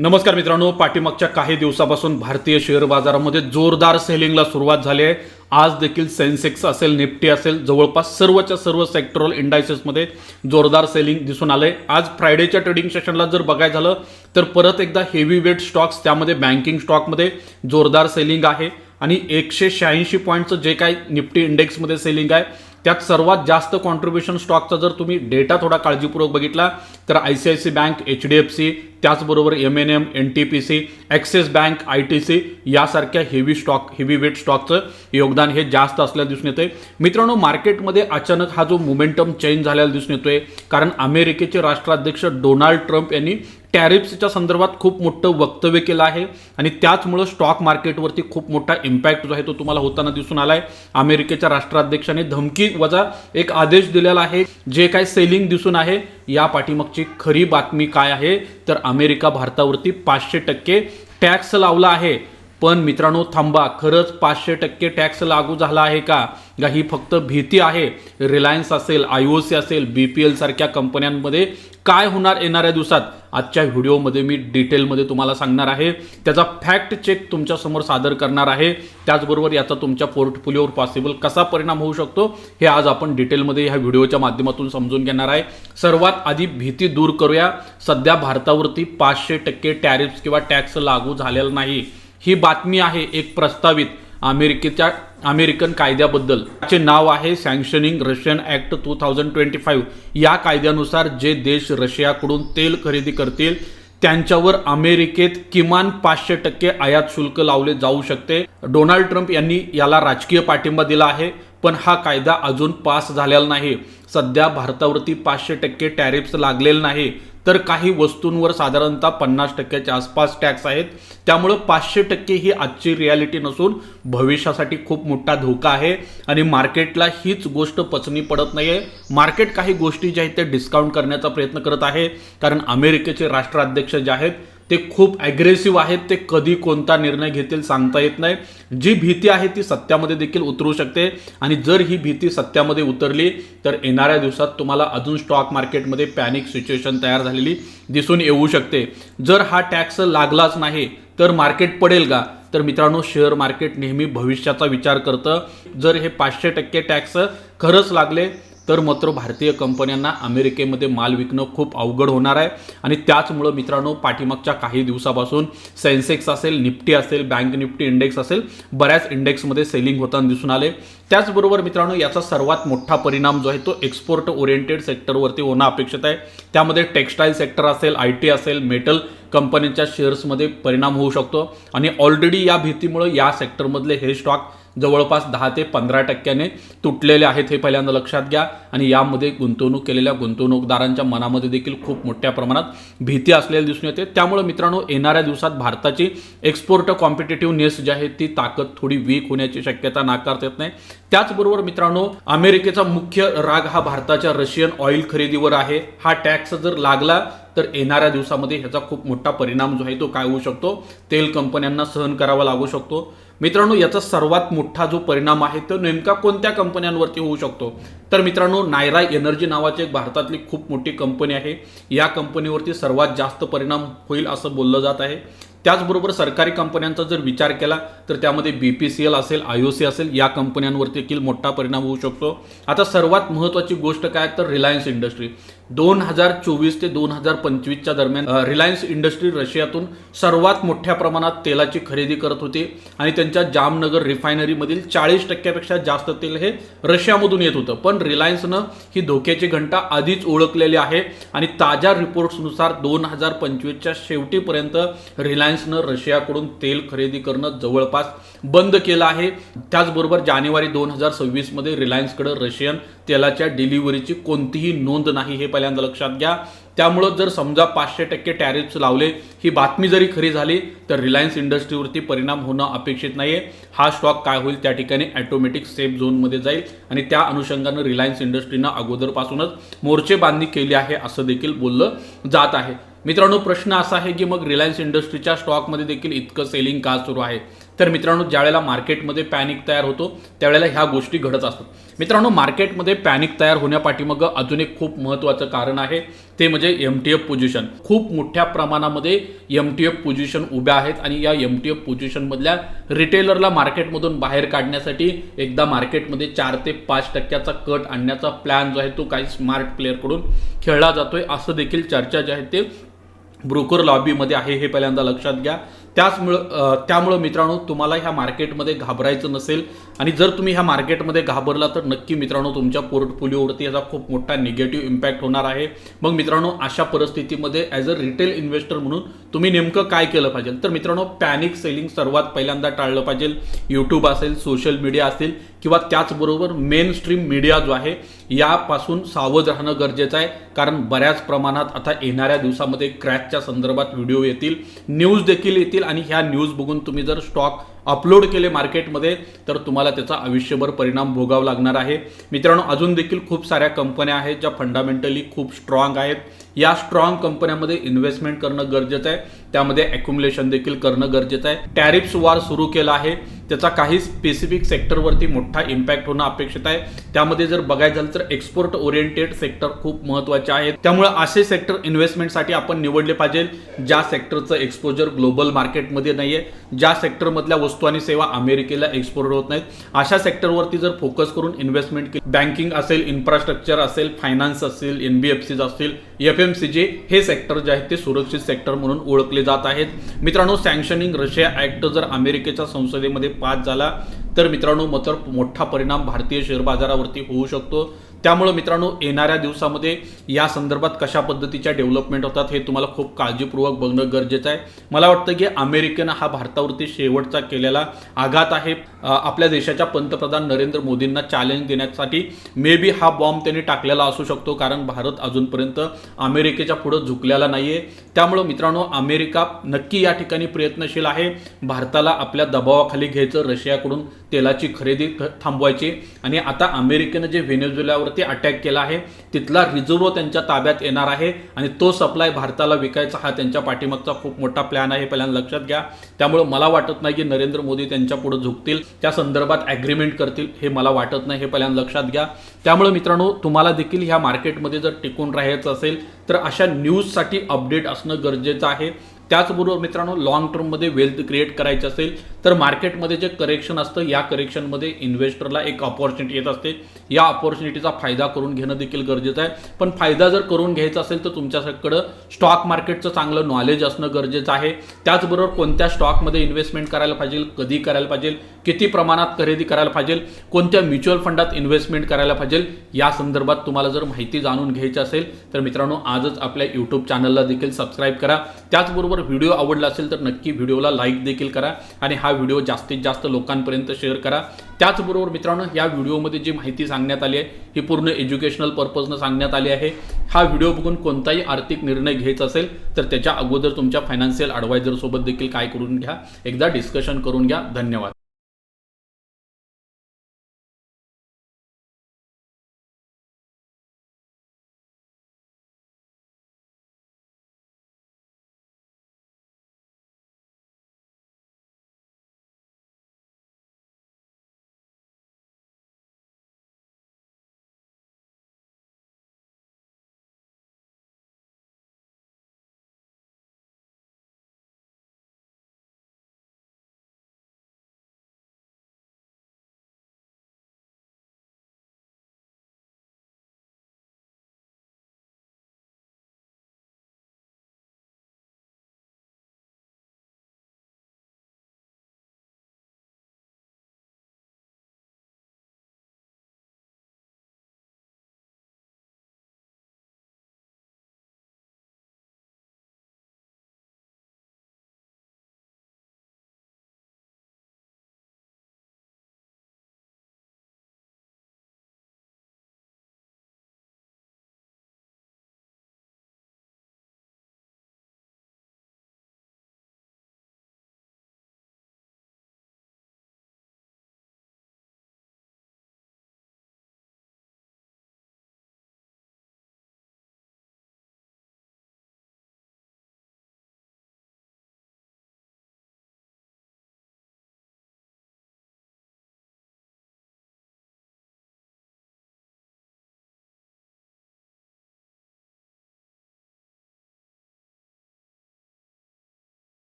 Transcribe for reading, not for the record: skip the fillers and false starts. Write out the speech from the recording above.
नमस्कार मित्रांनो, पाठीमागच्या काही दिवसापासून भारतीय शेअर बाजारामध्ये जोरदार सेलिंगला सुरुवात झाली आहे। आज देखील सेन्सेक्स असेल, निफ्टी असेल, जवळपास सर्वच्या सर्व सेक्टरल इंडायसेसमध्ये जोरदार सेलिंग दिसून आले। आज फ्रायडेच्या ट्रेडिंग सेशनला जर बघायचं झालं तर परत एकदा हेवी वेट स्टॉक्स, त्यामध्ये बँकिंग स्टॉकमध्ये जोरदार सेलिंग आहे आणि 186 पॉईंटचं जे काही निफ्टी इंडेक्समध्ये सेलिंग आहे त्यात सर्वात जास्त कॉन्ट्रीब्युशन स्टॉकचा जर तुम्ही डेटा थोडा काळजीपूर्वक बघितला तर ICICI बँक, HDFC, त्याचबरोबर MNM, NTPC, axis bank, ITC यासारख्या हेवी वेट स्टॉकचं योगदान हे जास्त असल्याचं दिसून येते। मित्रांनो, मार्केटमध्ये अचानक हा जो मोमेंटम चेंज झालेला दिसून येतोय, कारण अमेरिकेचे राष्ट्राध्यक्ष डोनाल्ड ट्रम्प यांनी टॅरिफ्सच्या संदर्भात खूप मोठं वक्तव्य केलं आहे आणि त्याचमुळे स्टॉक मार्केटवरती खूप मोठा इम्पॅक्ट जो आहे तो तुम्हाला होताना दिसून आलाय। अमेरिकेच्या राष्ट्राध्यक्षाने धमकी वजा एक आदेश दिलेला आहे। जे काय सेलिंग दिसून आहे या पाठीमागची खरी बातमी काय आहे तर अमेरिका भारतावरती 500% टॅक्स लावला आहे। पण मित्रांनो थांबा, खरंच 500% टॅक्स लागू झाला आहे का ही फक्त भीती आहे? रिलायन्स असेल, IOC असेल, BPL सारख्या कंपन्यांमध्ये काय होणार येणाऱ्या दिवसात आजच्या व्हिडिओमध्ये मी डिटेलमध्ये तुम्हाला सांगणार आहे। त्याचा फॅक्ट चेक तुमच्या समोर सादर करणार आहे। त्याचबरोबर याचा तुमच्या पोर्टफोलिओवर पॉसिबल कसा परिणाम होऊ शकतो हे आज आपण डिटेलमध्ये ह्या व्हिडिओच्या माध्यमातून समजून घेणार आहे। सर्वात आधी भीती दूर करूया। सध्या भारतावरती 500% टॅरिफ्स किंवा टॅक्स लागू झालेला नाही ही बातमी आहे एक प्रस्तावित अमेरिकन कायद्याबद्दल। त्याचे नाव आहे सँक्शनिंग रशियन ॲक्ट 2025। या कायद्यानुसार जे देश रशियाकडून तेल खरेदी करतील त्यांच्यावर अमेरिकेत किमान 500% आयात शुल्क लावले जाऊ शकते। डोनाल्ड ट्रम्प यांनी याला राजकीय पाठिंबा दिला आहे, पण हा कायदा अजून पास झालेला नाही। सध्या भारतावरती 500% टॅरिफ्स लागलेले नाही, तर काही वस्तूंवर साधारणतः 50%च्या आसपास टॅक्स आहेत। त्यामुळे 500% ही आजची रियालिटी नसून भविष्यासाठी खूप मोठा धोका आहे आणि मार्केटला हीच गोष्ट पचनी पडत नाहीये। मार्केट काही गोष्टी ज्या आहेत ते डिस्काउंट करण्याचा प्रयत्न करत आहे, कारण अमेरिकेचे राष्ट्राध्यक्ष जे आहेत ते खूप ॲग्रेसिव्ह आहेत। ते कधी कोणता निर्णय घेतील सांगता येत नाही। जी भीती आहे ती सत्यामध्ये देखील उतरू शकते आणि जर ही भीती सत्यामध्ये उतरली तर येणाऱ्या दिवसात तुम्हाला अजून स्टॉक मार्केटमध्ये पॅनिक सिच्युएशन तयार झालेली दिसून येऊ शकते। जर हा टॅक्स लागलाच नाही तर मार्केट पडेल का? तर मित्रांनो, शेअर मार्केट नेहमी भविष्याचा विचार करतं। जर हे 500% टॅक्स खरंच लागले तर मात्र भारतीय कंपन्यांना अमेरिकेमध्ये माल विकणं खूप अवघड होणार आहे आणि त्याचमुळे मित्रांनो पाठीमागच्या काही दिवसापासून सेन्सेक्स असेल, निफ्टी असेल, बँक निफ्टी इंडेक्स असेल, बऱ्याच इंडेक्समध्ये सेलिंग होताना दिसून आले। त्याचबरोबर मित्रांनो याचा सर्वात मोठा परिणाम जो आहे तो एक्सपोर्ट ओरिएंटेड सेक्टरवरती होणं अपेक्षित आहे। त्यामध्ये टेक्स्टाईल सेक्टर असेल, IT असेल, मेटल कंपन्यांच्या शेअर्समध्ये परिणाम होऊ शकतो आणि ऑलरेडी या भीतीमुळे या सेक्टरमधले हे स्टॉक जवळपास 10 ते 15% तुटलेले आहेत, हे पहिल्यांदा लक्षात घ्या। आणि यामध्ये गुंतवणूक केलेल्या गुंतवणूकदारांच्या मनामध्ये देखील खूप मोठ्या प्रमाणात भीती असलेली दिसून येते। त्यामुळे मित्रांनो येणाऱ्या दिवसात भारताची एक्सपोर्ट कॉम्पिटिटिव्हनेस जी आहे ती ताकद थोडी वीक होण्याची शक्यता नाकारता येत नाही। त्याचबरोबर मित्रांनो अमेरिकेचा मुख्य राग हा भारताच्या रशियन ऑइल खरेदीवर आहे। हा टॅक्स जर लागला तर येणाऱ्या दिवसामध्ये ह्याचा खूप मोठा परिणाम जो आहे तो काय होऊ शकतो, तेल कंपन्यांना सहन करावा लागू शकतो। मित्रांनो याचा सर्वात मोठा जो परिणाम आहे तो नेमका कोणत्या कंपन्यांवरती होऊ शकतो तर मित्रांनो नायरा एनर्जी नावाची एक भारतातली खूप मोठी कंपनी आहे। या कंपनीवरती सर्वात जास्त परिणाम होईल असं बोललं जात आहे। त्याचबरोबर सरकारी कंपन्यांचा जर विचार केला तर त्यामध्ये BPCL असेल, IOC असेल, या कंपन्यांवरती देखील मोठा परिणाम होऊ शकतो। आता सर्वात महत्त्वाची गोष्ट काय तर रिलायन्स इंडस्ट्री 2024 ते 2025च्या दरम्यान रिलायन्स इंडस्ट्री रशियातून सर्वात मोठ्या प्रमाणात तेलाची खरेदी करत होती आणि त्यांच्या जामनगर रिफायनरीमधील 40% पेक्षा जास्त तेल हे रशियामधून येत होतं। पण रिलायन्सनं ही धोक्याची घंटा आधीच ओळखलेली आहे आणि ताज्या रिपोर्ट्सनुसार 2025च्या शेवटीपर्यंत रिलायन्सनं रशियाकडून तेल खरेदी करणं जवळपास बंद केलं आहे। त्याचबरोबर जानेवारी 2026 मध्ये रिलायन्सकडे रशियन तेलाच्या डिलिव्हरीची कोणतीही नोंद नाही, हे पहिल्यांदा लक्षात घ्या। त्यामुळे जर समजा 500% टॅरिफ्स लावले ही बातमी जरी खरी झाली तर रिलायन्स इंडस्ट्रीवरती परिणाम होणं अपेक्षित नाहीये। हा स्टॉक काय होईल त्या ठिकाणी ऑटोमॅटिक सेफ झोनमध्ये जाईल आणि त्या अनुषंगाने रिलायन्स इंडस्ट्रीनं अगोदरपासूनच मोर्चे बांधणी केली आहे असं देखील बोललं जात आहे। मित्रांनो प्रश्न असा आहे की मग रिलायन्स इंडस्ट्रीच्या स्टॉकमध्ये देखील इतकं सेलिंग का सुरू आहे तर मित्रांनो ज्यावेळेला मार्केटमध्ये पॅनिक तयार होतो त्यावेळेला ह्या गोष्टी घडत असतात. मित्रांनो मार्केटमध्ये पॅनिक तयार होण्यापाठीमागे अजून एक खूप महत्त्वाचं कारण आहे, ते म्हणजे MTF पोझिशन. खूप मोठ्या प्रमाणामध्ये MTF पोझिशन उभ्या आहेत आणि या MTF पोझिशनमधल्या रिटेलरला मार्केटमधून बाहेर काढण्यासाठी एकदा मार्केटमध्ये 4 ते 5% कट आणण्याचा प्लॅन जो आहे तो काही स्मार्ट प्लेअरकडून खेळला जातोय, असं देखील चर्चा जी आहे ते ब्रोकर लॉबीमध्ये आहे, हे पहिल्यांदा लक्षात घ्या. त्यामुळं मित्रांनो तुम्हाला ह्या मार्केटमध्ये घाबरायचं नसेल आणि जर तुम्ही ह्या मार्केटमध्ये घाबरला तर नक्की मित्रांनो तुमच्या पोर्टफोलिओवरती याचा खूप मोठा निगेटिव्ह इम्पॅक्ट होणार आहे. मग मित्रांनो अशा परिस्थितीमध्ये ॲज अ रिटेल इन्व्हेस्टर म्हणून तुम्ही नेमकं काय केलं पाहिजे, तर मित्रांनो पॅनिक सेलिंग सर्वात पहिल्यांदा टाळलं पाहिजे. यूट्यूब असेल, सोशल मीडिया असेल किंवा त्याचबरोबर मेन स्ट्रीम मीडिया जो आहे यापासून सावध राहणं गरजेचं आहे. कारण बऱ्याच प्रमाणात आता येणाऱ्या दिवसामध्ये क्रॅशच्या संदर्भात व्हिडिओ येतील, न्यूज देखील येतील आणि ह्या न्यूज बघून तुम्ही जर स्टॉक अपलोड केले मार्केटमध्ये तर तुम्हाला त्याचा आयुष्यभर परिणाम भोगावा लागणार आहे. मित्रांनो अजून देखील खूप साऱ्या कंपन्या आहेत ज्या फंडामेंटली खूप स्ट्रॉंग आहेत. या स्ट्रॉंग कंपन्यांमध्ये इन्व्हेस्टमेंट करणं गरजेचं आहे, त्यामध्ये ॲक्युमुलेशन देखील करणं गरजेचं आहे. टॅरिफ्स वॉर सुरू केला आहे, त्याचा काही स्पेसिफिक सेक्टरवरती मोठा इम्पॅक्ट होणं अपेक्षित आहे. त्यामध्ये जर बघायचं झालं तर एक्सपोर्ट ओरिएंटेड सेक्टर खूप महत्त्वाचे आहेत. त्यामुळे असे सेक्टर इन्व्हेस्टमेंटसाठी आपण निवडले पाहिजे ज्या सेक्टरचं एक्सपोजर ग्लोबल मार्केटमध्ये नाही आहे, ज्या सेक्टरमधल्या वस्तू आणि सेवा अमेरिकेला एक्सपोर्ट होत नाहीत. अशा सेक्टरवरती जर फोकस करून इन्व्हेस्टमेंट केली, बँकिंग असेल, इन्फ्रास्ट्रक्चर असेल, फायनान्स असेल, NBFCs असतील, FMCG हे सेक्टर जे आहेत ते सुरक्षित सेक्टर म्हणून ओळखले जात आहेत. मित्रांनो सँक्शनिंग रशिया ॲक्ट जर अमेरिकेच्या संसदेमध्ये पास झाला तर मित्रांनो मोठा परिणाम भारतीय शेअर बाजारावरती होऊ शकतो. त्यामुळे मित्रांनो येणाऱ्या दिवसामध्ये या संदर्भात कशा पद्धतीच्या डेव्हलपमेंट होतात हे तुम्हाला खूप काळजीपूर्वक बघणं गरजेचं आहे. मला वाटतं की अमेरिकेनं हा भारतावरती शेवटचा केलेला आघात आहे. आपल्या देशाच्या पंतप्रधान नरेंद्र मोदींना चॅलेंज देण्यासाठी मे बी हा बॉम्ब त्यांनी टाकलेला असू शकतो, कारण भारत अजूनपर्यंत अमेरिकेच्या पुढे झुकलेला नाहीये. त्यामुळे मित्रांनो अमेरिका नक्की या ठिकाणी प्रयत्नशील आहे भारताला आपल्या दबावाखाली घ्यायचं, रशियाकडून तेलाची खरेदी थांबवायची. आणि आता अमेरिकेनं जे व्हेनेझुएलावरती अटॅक केला आहे तिथला रिझर्व्ह त्यांच्या ताब्यात येणार आहे आणि तो सप्लाय भारताला विकायचा हा त्यांच्या पाठीमागचा खूप मोठा प्लॅन आहे, पहिल्यांदा लक्षात घ्या. त्यामुळे मला वाटत नाही की नरेंद्र मोदी त्यांच्या पुढे झुकतील, त्या संदर्भात ॲग्रीमेंट करतील, हे मला वाटत नाही, हे पहिल्यांदा लक्षात घ्या. त्यामुळे मित्रांनो तुम्हाला देखील ह्या मार्केटमध्ये जर टिकून राहायचं असेल तर अशा न्यूजसाठी अपडेट असणं गरजेचं आहे. त्याचबरोबर मित्रांनो लॉंग टर्ममध्ये वेल्थ क्रिएट करायचं असेल तर मार्केटमध्ये जे करेक्शन असतं या करेक्शनमध्ये इन्व्हेस्टरला एक अपॉर्च्युनिटी येत असते, या अपॉर्च्युनिटीचा फायदा करून घेणं देखील गरजेचं आहे. पण फायदा जर करून घ्यायचा असेल तर तुमच्याकडं स्टॉक मार्केटचं चांगलं नॉलेज असणं गरजेचं आहे. त्याचबरोबर कोणत्या स्टॉकमध्ये इन्व्हेस्टमेंट करायला पाहिजे, कधी करायला पाहिजे, किती प्रमाणात खरेदी करायला पाहिजे, कोणत्या म्युच्युअल फंडात इन्व्हेस्टमेंट करायला पाहिजे, या संदर्भात तुम्हाला जर माहिती जाणून घ्यायची असेल तर मित्रांनो आजच आपल्या यूट्यूब चॅनलला देखील सबस्क्राईब करा. त्याचबरोबर व्हिडिओ आवडला असेल तर नक्की व्हिडिओला लाईक देखील करा आणि हा व्हिडिओ जास्तीत जास्त लोकांपर्यंत शेअर करा. त्याचबरोबर मित्रांनो या व्हिडिओमध्ये जी माहिती सांगण्यात आली आहे ही पूर्ण एज्युकेशनल पर्पजनं सांगण्यात आली आहे. हा व्हिडिओ बघून कोणताही आर्थिक निर्णय घ्यायचा असेल तर त्याच्या अगोदर तुमच्या फायनान्शियल ॲडवायझर सोबत देखील काय करून घ्या, एकदा डिस्कशन करून घ्या. धन्यवाद.